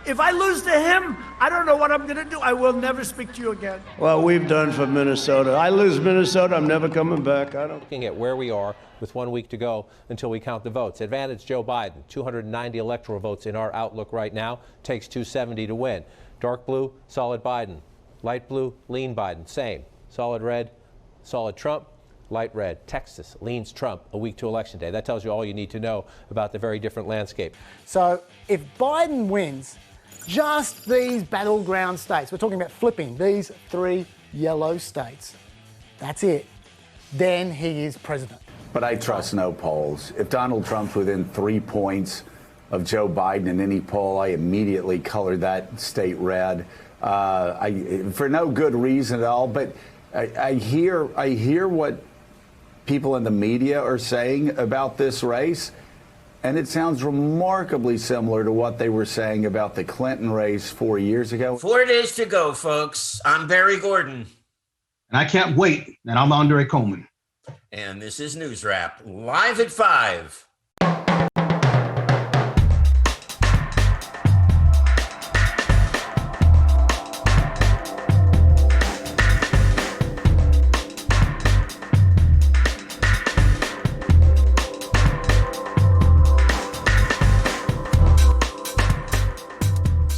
If I lose to him, I don't know what I'm going to do. I will never speak to you again. Well, we've done for Minnesota. I lose Minnesota, I'm never coming back. Looking at where we are with 1 week to go until we count the votes. Advantage Joe Biden, 290 electoral votes in our outlook right now. Takes 270 to win. Dark blue, solid Biden. Light blue, lean Biden. Same. Solid red, solid Trump. Light red, Texas leans Trump a week to Election Day. That tells you all you need to know about the very different landscape. So if Biden wins just these battleground states, we're talking about flipping these 3 yellow states, that's it, then he is president. But I trust no polls. If Donald Trump's within 3 points of Joe Biden in any poll, I immediately color that state red. For no good reason at all. But I hear what people in the media are saying about this race, and it sounds remarkably similar to what they were saying about the Clinton race 4 years ago. 4 days to go, folks. I'm Barry Gordon. And I can't wait. And I'm Andre Coleman. And this is NewsRap, live at 5.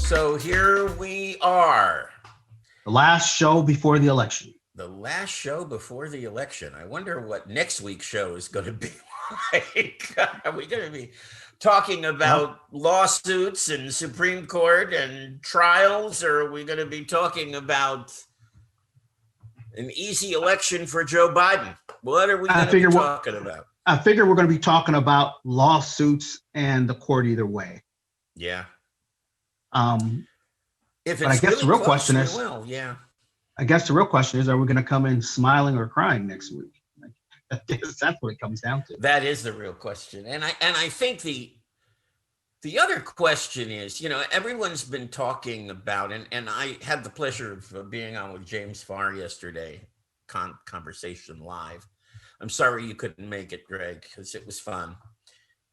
So here we are. The last show before the election. The last show before the election. I wonder what next week's show is going to be like. Are we going to be talking about lawsuits and Supreme Court and trials, or are we going to be talking about an easy election for Joe Biden? What are we going to be talking about? I figure we're going to be talking about lawsuits and the court either way. Yeah. But I guess the real question is, I guess the real question is, are we going to come in smiling or crying next week? I guess that's what it comes down to. That is the real question. And I think the other question is, you know, everyone's been talking about, and I had the pleasure of being on with James Farr yesterday, conversation live. I'm sorry you couldn't make it, Greg, because it was fun.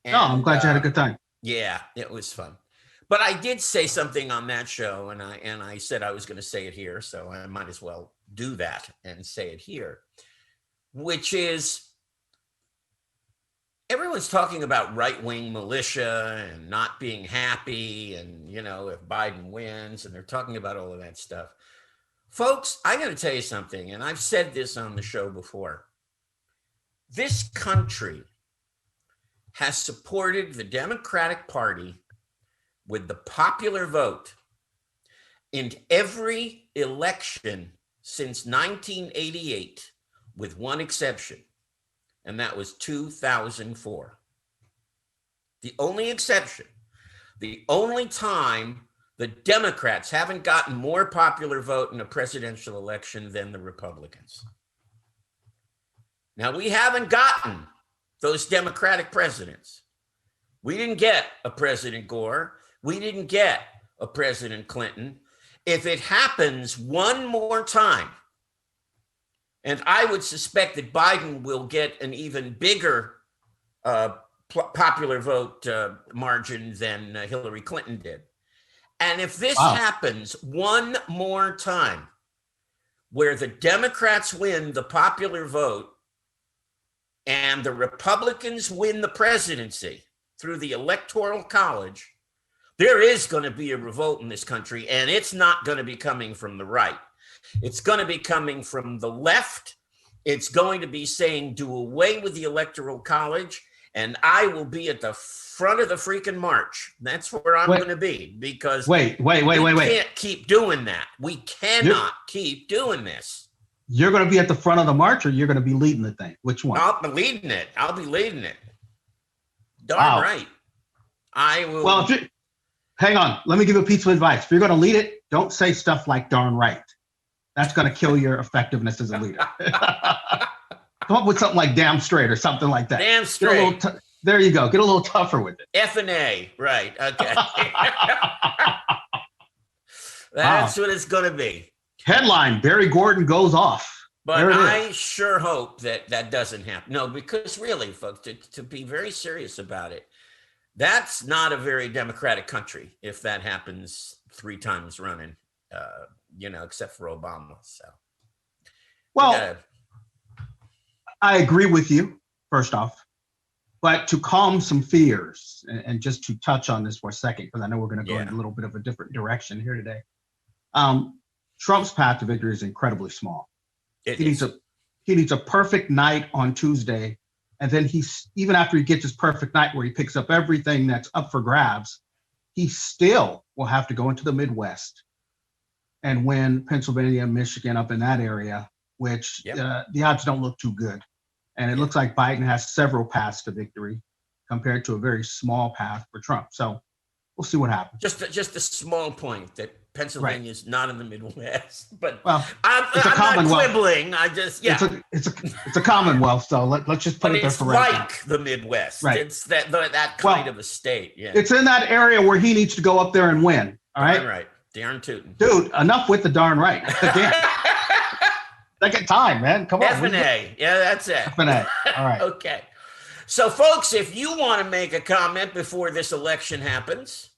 And, no, I'm glad you had a good time. Yeah, it was fun. But I did say something on that show, and I said I was going to say it here, so I might as well do that and say it here, which is everyone's talking about right-wing militia and not being happy, and, you know, if Biden wins, and they're talking about all of that stuff. Folks, I got to tell you something, and I've said this on the show before. This country has supported the Democratic Party with the popular vote in every election since 1988, with one exception, and that was 2004. The only exception, the only time the Democrats haven't gotten more popular vote in a presidential election than the Republicans. Now, we haven't gotten those Democratic presidents. We didn't get a President Gore. We didn't get a President Clinton. If it happens one more time, and I would suspect that Biden will get an even bigger popular vote margin than Hillary Clinton did. And if this happens one more time, where the Democrats win the popular vote and the Republicans win the presidency through the Electoral College, there is going to be a revolt in this country, and it's not going to be coming from the right. It's going to be coming from the left. It's going to be saying, do away with the Electoral College, and I will be at the front of the freaking march. That's where I'm going to be, because we can't keep doing that. We cannot keep doing this. You're going to be at the front of the march, or you're going to be leading the thing? Which one? I'll be leading it. I'll be leading it. Darn right. I will. Well, hang on. Let me give you a piece of advice. If you're going to lead it, don't say stuff like darn right. That's going to kill your effectiveness as a leader. Come up with something like damn straight or something like that. Damn straight. There you go. Get a little tougher with it. F and A. Right. Okay. That's what it's going to be. Headline, Barry Gordon goes off. But I sure hope that that doesn't happen. No, because really, folks, to be very serious about it, That's not a very democratic country if that happens 3 times running, except for Obama. So, Well, I agree with you, first off. But to calm some fears, and just to touch on this for a second, because I know we're going to go in a little bit of a different direction here today. Trump's path to victory is incredibly small. He needs a perfect night on Tuesday, and then even after he gets his perfect night where he picks up everything that's up for grabs, he still will have to go into the Midwest and win Pennsylvania and Michigan up in that area, which the odds don't look too good. And it looks like Biden has several paths to victory compared to a very small path for Trump. So we'll see what happens. Just a small point that Pennsylvania is not in the Midwest, but I'm not quibbling. I just it's a Commonwealth, so let's just put it there for right now. It's like the Midwest. Right. It's that kind of a state. Yeah. It's in that area where he needs to go up there and win. All right. Darn right. Darn tootin'. Dude, enough with the darn right. Again. Second time, man. Come on. F&A. Yeah, that's it. F&A. All right. Okay. So, folks, if you want to make a comment before this election happens,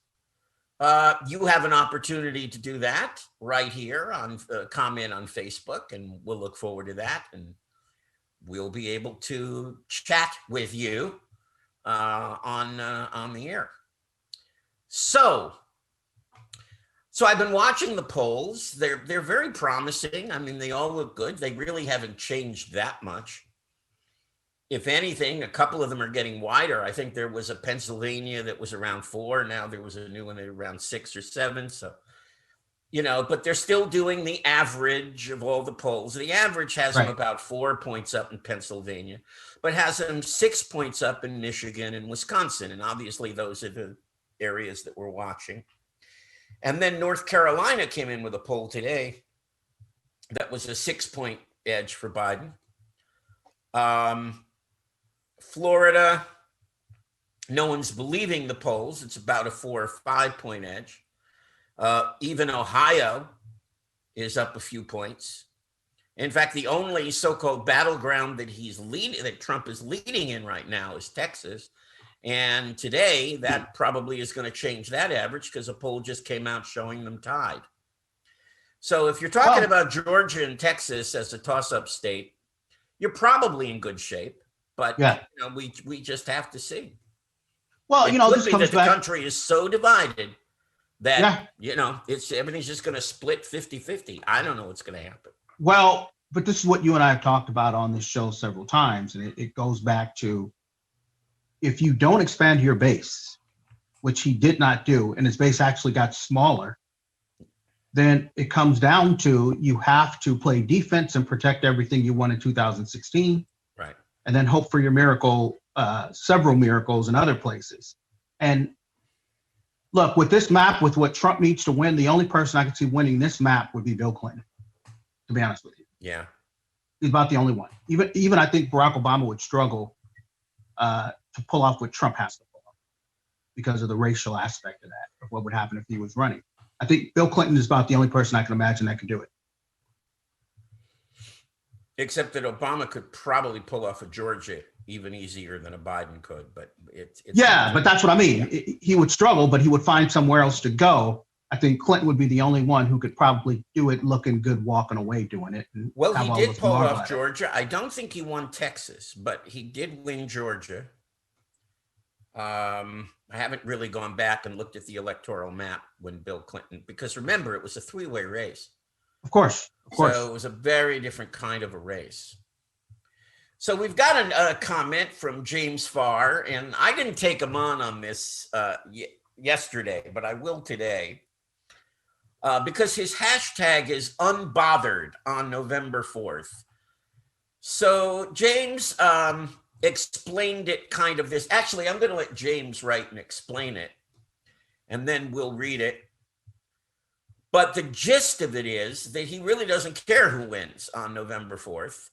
you have an opportunity to do that right here on comment on Facebook, and we'll look forward to that, and we'll be able to chat with you on the air. So I've been watching the polls. They're very promising. I mean, they all look good. They really haven't changed that much. If anything, a couple of them are getting wider. I think there was a Pennsylvania that was around 4. Now there was a new one at around 6 or 7. So, but they're still doing the average of all the polls. The average has them about 4 points up in Pennsylvania, but has them 6 points up in Michigan and Wisconsin. And obviously those are the areas that we're watching. And then North Carolina came in with a poll today that was a 6-point edge for Biden. Florida, no one's believing the polls. It's about a 4 or 5 point edge. Even Ohio is up a few points. In fact, the only so-called battleground that Trump is leading in right now is Texas. And today, that probably is going to change that average because a poll just came out showing them tied. So if you're talking about Georgia and Texas as a toss-up state, you're probably in good shape. But we just have to see. Well, this comes back. The country is so divided that everything's just going to split 50-50. I don't know what's going to happen. Well, but this is what you and I have talked about on this show several times, and it goes back to, if you don't expand your base, which he did not do, and his base actually got smaller, then it comes down to you have to play defense and protect everything you won in 2016. Right. And then hope for your miracle, several miracles in other places. And look, with this map, with what Trump needs to win, the only person I could see winning this map would be Bill Clinton, to be honest with you. Yeah. He's about the only one. Even I think Barack Obama would struggle to pull off what Trump has to pull off because of the racial aspect of that, of what would happen if he was running. I think Bill Clinton is about the only person I can imagine that could do it. Except that Obama could probably pull off a Georgia even easier than a Biden could, but it's but that's what I mean. He would struggle, but he would find somewhere else to go. I think Clinton would be the only one who could probably do it looking good, walking away doing it. Well, he did pull off Georgia. I don't think he won Texas, but he did win Georgia. I haven't really gone back and looked at the electoral map when Bill Clinton, because remember, it was a 3-way race. Of course. So it was a very different kind of a race. So we've got a comment from James Farr, and I didn't take him on this yesterday, but I will today, because his hashtag is Unbothered on November 4th. So James explained it kind of this. Actually, I'm going to let James write and explain it, and then we'll read it. But the gist of it is that he really doesn't care who wins on November 4th,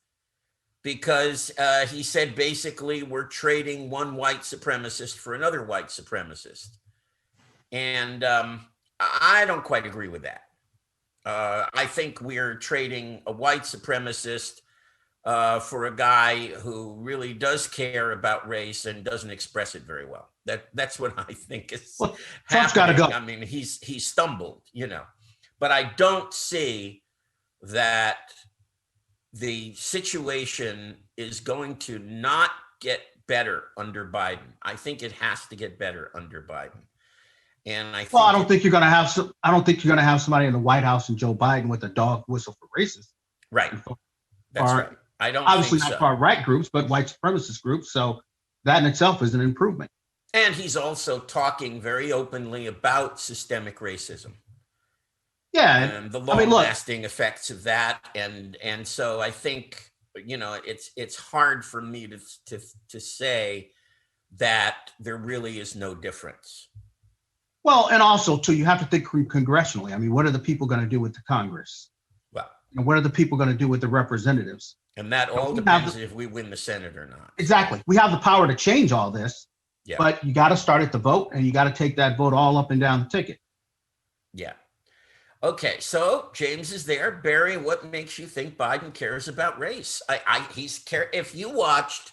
because he said basically we're trading one white supremacist for another white supremacist. And I don't quite agree with that. I think we're trading a white supremacist for a guy who really does care about race and doesn't express it very well. That's what I think is Well, Trump's got to happening. go. I mean, he's stumbled, but I don't see that the situation is going to not get better under Biden. I think it has to get better under Biden. And I think I don't think you're going to have I don't think you're going to have somebody in the White House and Joe Biden with a dog whistle for racists. Right. That's right. I don't obviously think not so. far right groups, but white supremacist groups. So that in itself is an improvement. And he's also talking very openly about systemic racism. Yeah, and the long-lasting effects of that, and so I think it's hard for me to say that there really is no difference. Well, and also too, you have to think congressionally. I mean, what are the people going to do with the Congress? Well, and what are the people going to do with the representatives? And that all depends if we win the Senate or not. Exactly. We have the power to change all this, yeah. But you got to start at the vote, and you got to take that vote all up and down the ticket. Yeah. Okay, so James is there. Barry, what makes you think Biden cares about race? If you watched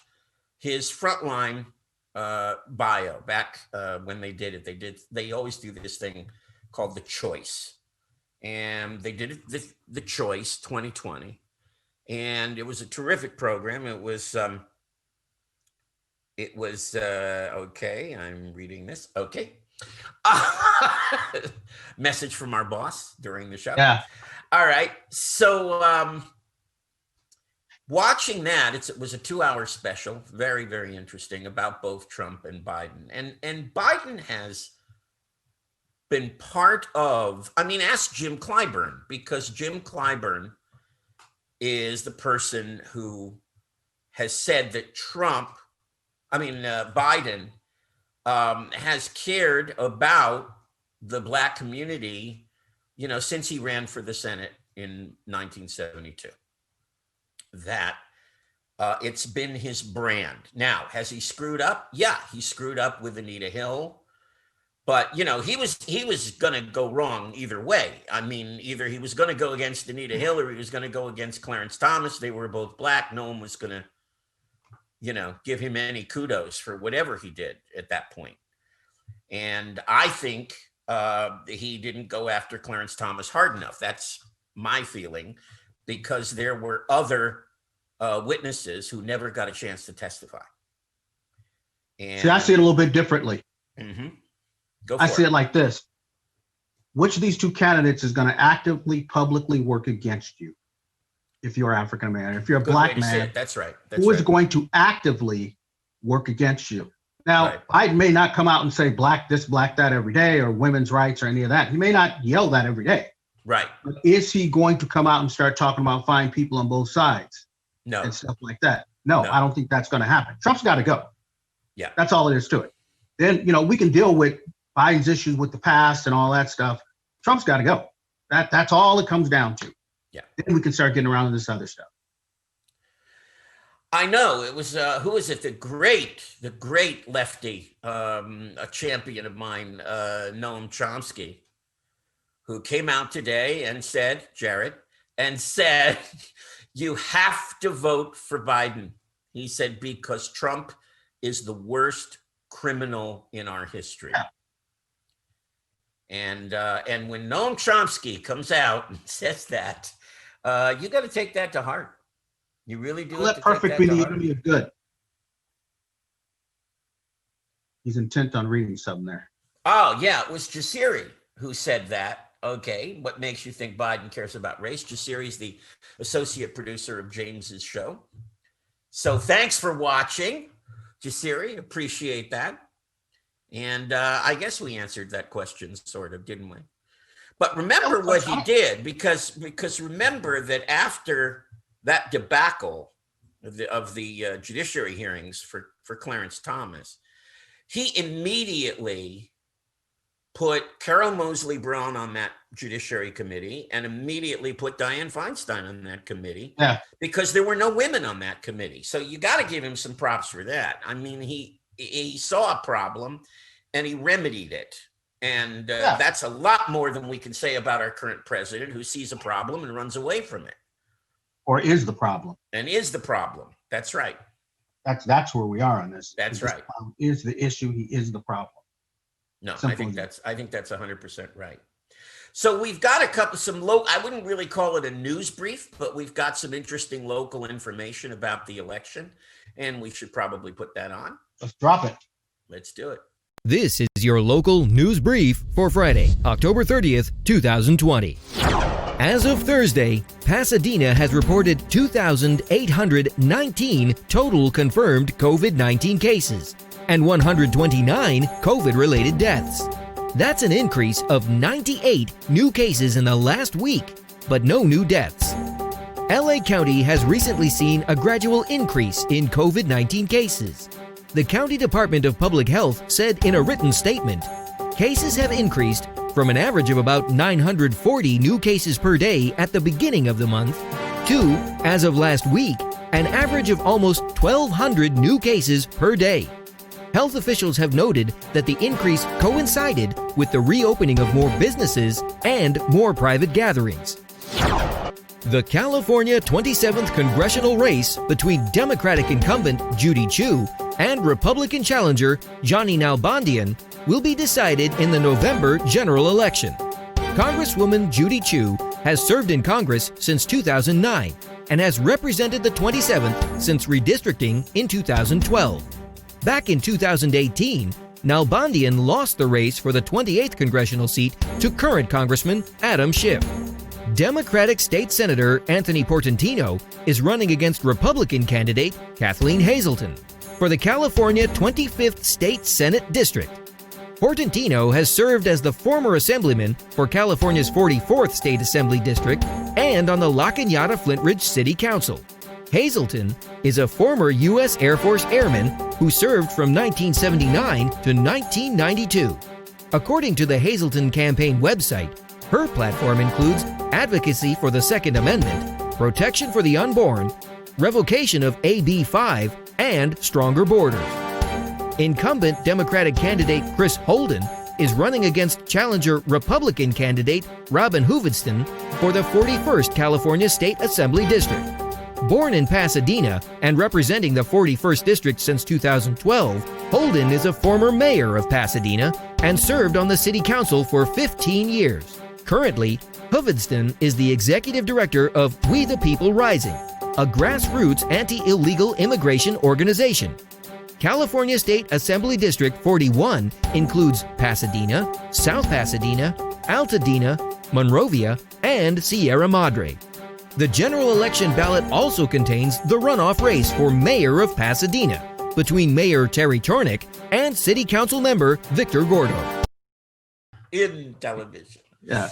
his Frontline bio back when they did it, they always do this thing called The Choice. And they did it, the Choice 2020. And it was a terrific program. It was okay, I'm reading this. Okay. Message from our boss during the show. Yeah. All right. So watching that, it was a 2-hour special, very, very interesting, about both Trump and Biden. And Biden has been part of, ask Jim Clyburn, because Jim Clyburn is the person who has said that Biden has cared about the Black community, since he ran for the Senate in 1972. That it's been his brand. Now, has he screwed up? Yeah, he screwed up with Anita Hill. But, he was going to go wrong either way. Either he was going to go against Anita Hill or he was going to go against Clarence Thomas. They were both Black. No one was going to, give him any kudos for whatever he did at that point. And I think he didn't go after Clarence Thomas hard enough. That's my feeling, because there were other witnesses who never got a chance to testify. And see, I see it a little bit differently. Mm-hmm. I see it like this. Which of these two candidates is going to actively, publicly work against you? If you're African American, if you're a Black man, that's right. Who is going to actively work against you? Now, Biden may not come out and say Black this, Black that every day, or women's rights or any of that. He may not yell that every day. Right. But is he going to come out and start talking about fine people on both sides? No. And stuff like that? No, I don't think that's going to happen. Trump's got to go. Yeah. That's all it is to it. Then, we can deal with Biden's issues with the past and all that stuff. Trump's got to go. That's all it comes down to. Yeah. Then we can start getting around to this other stuff. I know it was who is it? The great lefty, a champion of mine, Noam Chomsky, who came out today and said, Jared, you have to vote for Biden. He said, because Trump is the worst criminal in our history. Yeah. And when Noam Chomsky comes out and says that, you got to take that to heart. You really do. Let perfect be the enemy of good. He's intent on reading something there. Oh, yeah. It was Jasiri who said that. Okay. What makes you think Biden cares about race? Jasiri's the associate producer of James's show. So thanks for watching, Jasiri. Appreciate that. And I guess we answered that question, sort of, didn't we? But remember what he did, because remember that after that debacle of the judiciary hearings for Clarence Thomas, he immediately put Carol Moseley Braun on that judiciary committee and immediately put Dianne Feinstein on that committee, because there were no women on that committee. So you got to give him some props for that. He saw a problem and he remedied it. And that's a lot more than we can say about our current president, who sees a problem and runs away from it. Or is the problem. And is the problem. That's right. That's where we are on this. That's This right. is the issue. He is the problem. No, Simple I think that's 100% right. So we've got some low. I wouldn't really call it a news brief, but we've got some interesting local information about the election, and we should probably put that on. Let's drop it. Let's do it. This is your local news brief for Friday, October 30th, 2020. As of Thursday, Pasadena has reported 2,819 total confirmed COVID-19 cases and 129 COVID-related deaths. That's an increase of 98 new cases in the last week, but no new deaths. LA County has recently seen a gradual increase in COVID-19 cases. The County Department of Public Health said in a written statement, cases have increased from an average of about 940 new cases per day at the beginning of the month to, as of last week, an average of almost 1,200 new cases per day. Health officials have noted that the increase coincided with the reopening of more businesses and more private gatherings. The California 27th congressional race between Democratic incumbent Judy Chu and Republican challenger Johnny Nalbandian will be decided in the November general election. Congresswoman Judy Chu has served in Congress since 2009 and has represented the 27th since redistricting in 2012. Back in 2018, Nalbandian lost the race for the 28th congressional seat to current Congressman Adam Schiff. Democratic State Senator Anthony Portantino is running against Republican candidate Kathleen Hazelton for the California 25th State Senate District. Portantino has served as the former assemblyman for California's 44th State Assembly District and on the La Cañada Flint Ridge City Council. Hazelton is a former U.S. Air Force airman who served from 1979 to 1992. According to the Hazelton campaign website, her platform includes advocacy for the Second Amendment, protection for the unborn, revocation of AB 5, and stronger borders. Incumbent Democratic candidate Chris Holden is running against challenger Republican candidate Robin Hooveston for the 41st California State Assembly District. Born in Pasadena and representing the 41st District since 2012, Holden is a former mayor of Pasadena and served on the city council for 15 years. Currently, Hooveston is the executive director of We the People Rising, a grassroots anti-illegal immigration organization. California State Assembly District 41 includes Pasadena, South Pasadena, Altadena, Monrovia, and Sierra Madre. The general election ballot also contains the runoff race for mayor of Pasadena between Mayor Terry Tornick and City Council member Victor Gordo. In television. Yeah.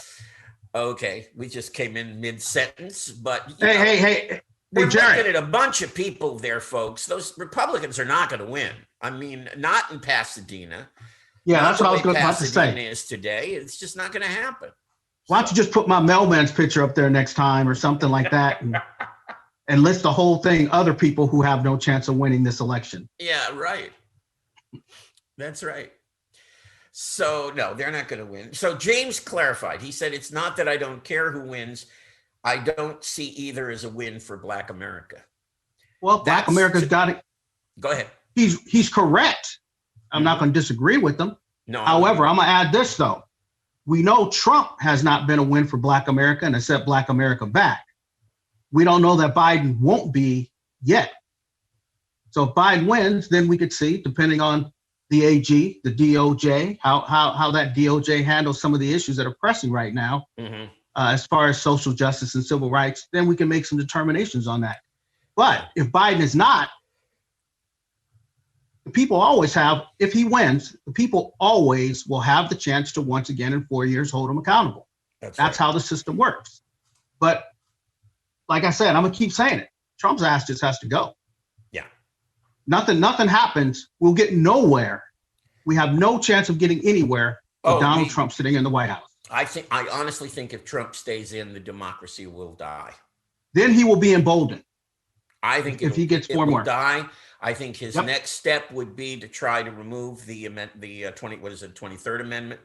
Okay, we just came in mid-sentence, but Hey, we're Jared. looking at a bunch of people there, folks. Those Republicans are not going to win. I mean, not in Pasadena. Yeah, Not that's what I was the way about to Pasadena say. is today. It's just not going to happen. Why don't you just put my mailman's picture up there next time or something like that and list the whole thing, other people who have no chance of winning this election. Yeah, right. That's right. So, no, they're not going to win. So James clarified. He said, it's not that I don't care who wins. I don't see either as a win for Black America. Well, Black America's got it. Go ahead. He's correct. I'm not going to disagree with him. No. However, I'm going to add this, though. We know Trump has not been a win for Black America and has set Black America back. We don't know that Biden won't be yet. So if Biden wins, then we could see, depending on the AG, the DOJ, how that DOJ handles some of the issues that are pressing right now, as far as social justice and civil rights, then we can make some determinations on that. But if Biden is not, the people always have, if he wins, the people always will have the chance to once again in 4 years hold him accountable. That's right. How the system works. But like I said, I'm gonna keep saying it. Trump's ass just has to go. Yeah. Nothing happens. We'll get nowhere. We have no chance of getting anywhere with Donald Trump sitting in the White House. I honestly think if Trump stays in, the democracy will die. Then he will be emboldened. I think if he gets four more, die. I think his next step would be to try to remove the 23rd Amendment,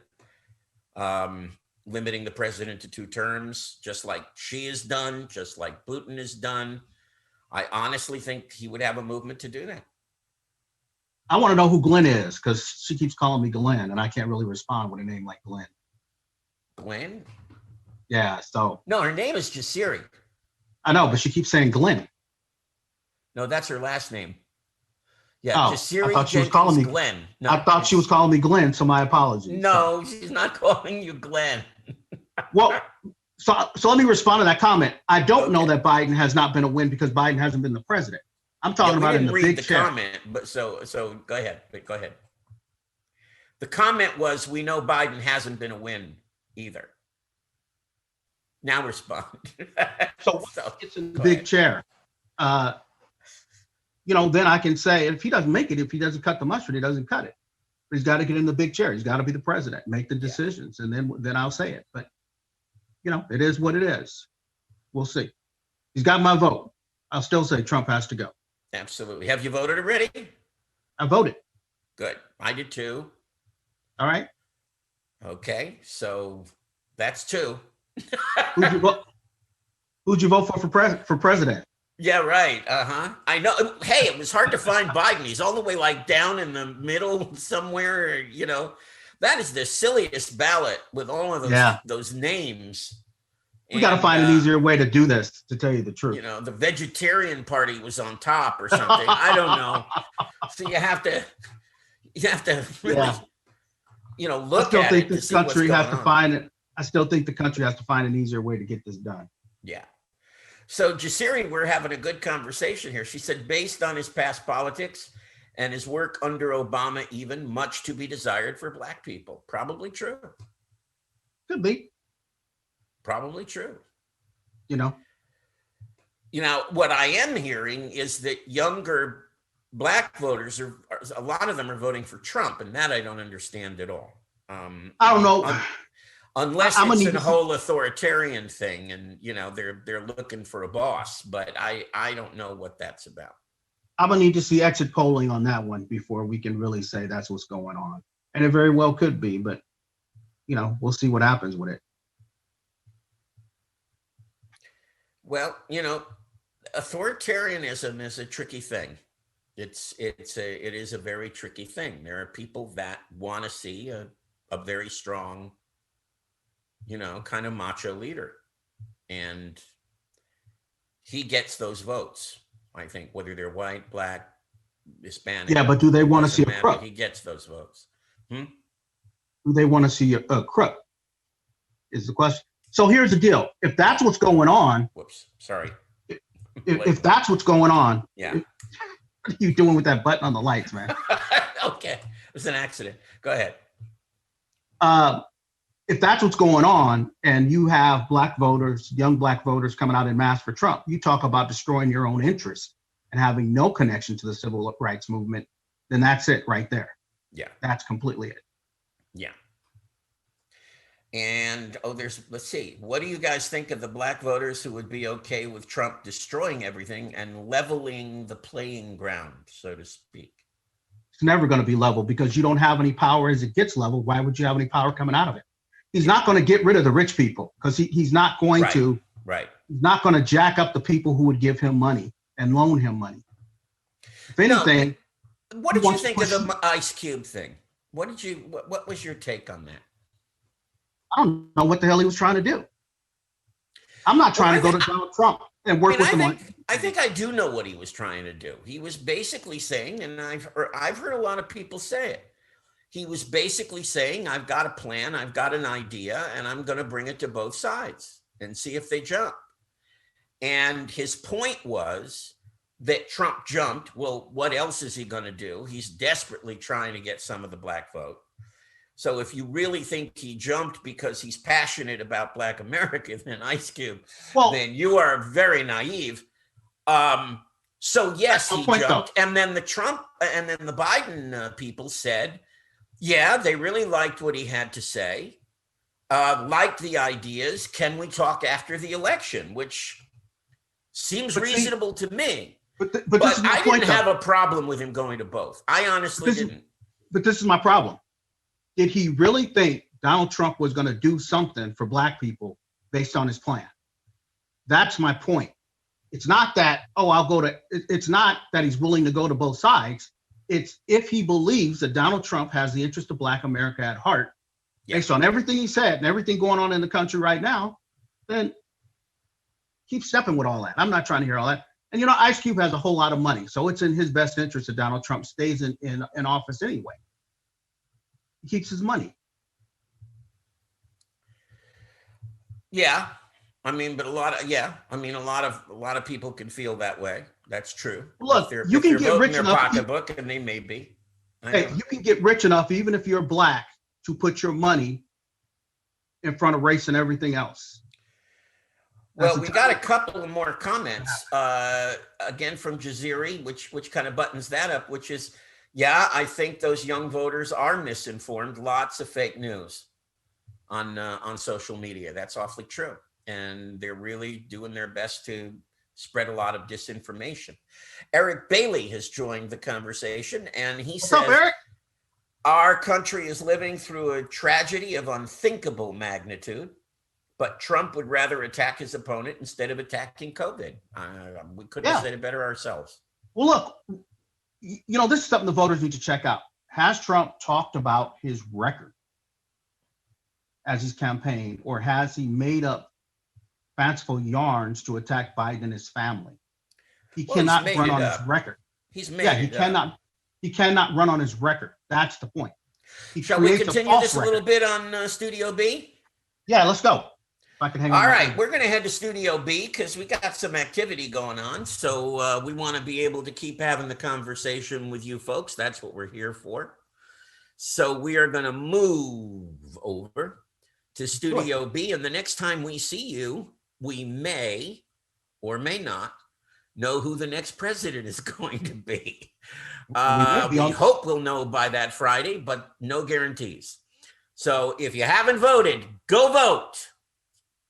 limiting the president to 2 terms, just like Xi has done, just like Putin has done. I honestly think he would have a movement to do that. I want to know who Glenn is because she keeps calling me Glenn, and I can't really respond with a name like Glenn. Glenn? Yeah, so. No, her name is Jasiri. I know, but she keeps saying Glenn. No, that's her last name. Yeah, Oh, Jasiri I thought she was Jenkins calling me Glenn. No, I thought she was calling me Glenn, so my apologies. No, she's not calling you Glenn. Well, so let me respond to that comment. I don't know that Biden has not been a win because Biden hasn't been the president. I'm talking about in the big chair. Comment, but so go ahead. Go ahead. The comment was, we know Biden hasn't been a win either. Now respond. So it's in the big chair. Then I can say, if he doesn't make it, if he doesn't cut the mustard, he doesn't cut it. But he's got to get in the big chair. He's got to be the president, make the decisions, and then I'll say it. But it is what it is. We'll see. He's got my vote. I'll still say Trump has to go. Absolutely. Have you voted already? I voted. Good. I did too. All right. Okay. So that's two. Who'd you vote for president? Yeah, right. I know. Hey, it was hard to find Biden. He's all the way like down in the middle somewhere, That is the silliest ballot with all of those names. We got to find an easier way to do this, to tell you the truth. The Vegetarian Party was on top or something. I don't know. So you have to really, look at it to see what's going on. I still think the country has to find an easier way to get this done. Yeah. So Jasiri, we're having a good conversation here. She said, based on his past politics and his work under Obama, even much to be desired for Black people. Probably true. Could be. Probably true. What I am hearing is that younger Black voters a lot of them are voting for Trump, and that I don't understand at all. I don't know. Unless it's a whole authoritarian thing, and they're looking for a boss, but I don't know what that's about. I'm gonna need to see exit polling on that one before we can really say that's what's going on, and it very well could be, but we'll see what happens with it. Well, authoritarianism is a tricky thing. It is a very tricky thing. There are people that want to see a very strong, kind of macho leader, and he gets those votes. I think whether they're white, Black, Hispanic. Yeah, but do they want to see a crook? He gets those votes. Do they want to see a crook? Is the question. So here's the deal. If that's what's going on. Whoops. Sorry. If that's what's going on. Yeah. What are you doing with that button on the lights, man? Okay. It was an accident. Go ahead. If that's what's going on and you have Black voters, young Black voters coming out en masse for Trump, you talk about destroying your own interests and having no connection to the civil rights movement, then that's it right there. Yeah. That's completely it. Yeah. And let's see, what do you guys think of the Black voters who would be okay with Trump destroying everything and leveling the playing ground, so to speak? It's never going to be level because you don't have any power as it gets leveled. Why would you have any power coming out of it? He's not going to get rid of the rich people because he's not going to. Right. He's not going to jack up the people who would give him money and loan him money. If anything. What did you think of the Ice Cube thing? What was your take on that? I don't know what the hell he was trying to do. I'm not trying to go to Donald Trump and work with him. I think I do know what he was trying to do. He was basically saying, and I've heard a lot of people say it. He was basically saying, I've got a plan, I've got an idea, and I'm going to bring it to both sides and see if they jump. And his point was that Trump jumped. Well, what else is he going to do? He's desperately trying to get some of the Black vote. So if you really think he jumped because he's passionate about Black America, then Ice Cube, then you are very naive. So yes, he jumped. And then the Biden people said, yeah, they really liked what he had to say, liked the ideas. Can we talk after the election? Which seems reasonable to me. But I didn't have a problem with him going to both. I honestly didn't. But this is my problem. Did he really think Donald Trump was going to do something for Black people based on his plan? That's my point. It's not that, it's not that he's willing to go to both sides. It's if he believes that Donald Trump has the interest of Black America at heart, based on everything he said and everything going on in the country right now, then keep stepping with all that. I'm not trying to hear all that. And you know, Ice Cube has a whole lot of money, so it's in his best interest that Donald Trump stays in office anyway. He keeps his money. Yeah, I mean, but a lot of people can feel that way. That's true. Look, you can get rich enough. Pocketbook, and they may be. Hey, you can get rich enough, even if you're Black, to put your money in front of race and everything else. Well, we got a couple of more comments, again from Jaziri, which kind of buttons that up, which is, yeah, I think those young voters are misinformed. Lots of fake news on social media. That's awfully true. And they're really doing their best to spread a lot of disinformation. Eric Bailey has joined the conversation, and he says, What's up, Eric? Our country is living through a tragedy of unthinkable magnitude, but Trump would rather attack his opponent instead of attacking COVID. We couldn't have said it better ourselves. Well, look, you know, this is something the voters need to check out. Has Trump talked about his record as his campaign, or has he made up fanciful yarns to attack Biden and his family? He cannot run on his record. He's made he cannot. He cannot run on his record. That's the point. Shall we continue this a little bit on Studio B? Yeah, let's go. If I can hang on. All right, we're going to head to Studio B because we got some activity going on. So we want to be able to keep having the conversation with you folks. That's what we're here for. So we are going to move over to Studio B. And the next time we see you, we may or may not know who the next president is going to be. We hope we'll know by that Friday, but no guarantees. So if you haven't voted, go vote.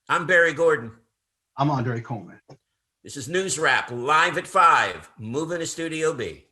I'm Barry Gordon. I'm Andre Coleman. This is NewsRap live at 5. Moving to Studio B.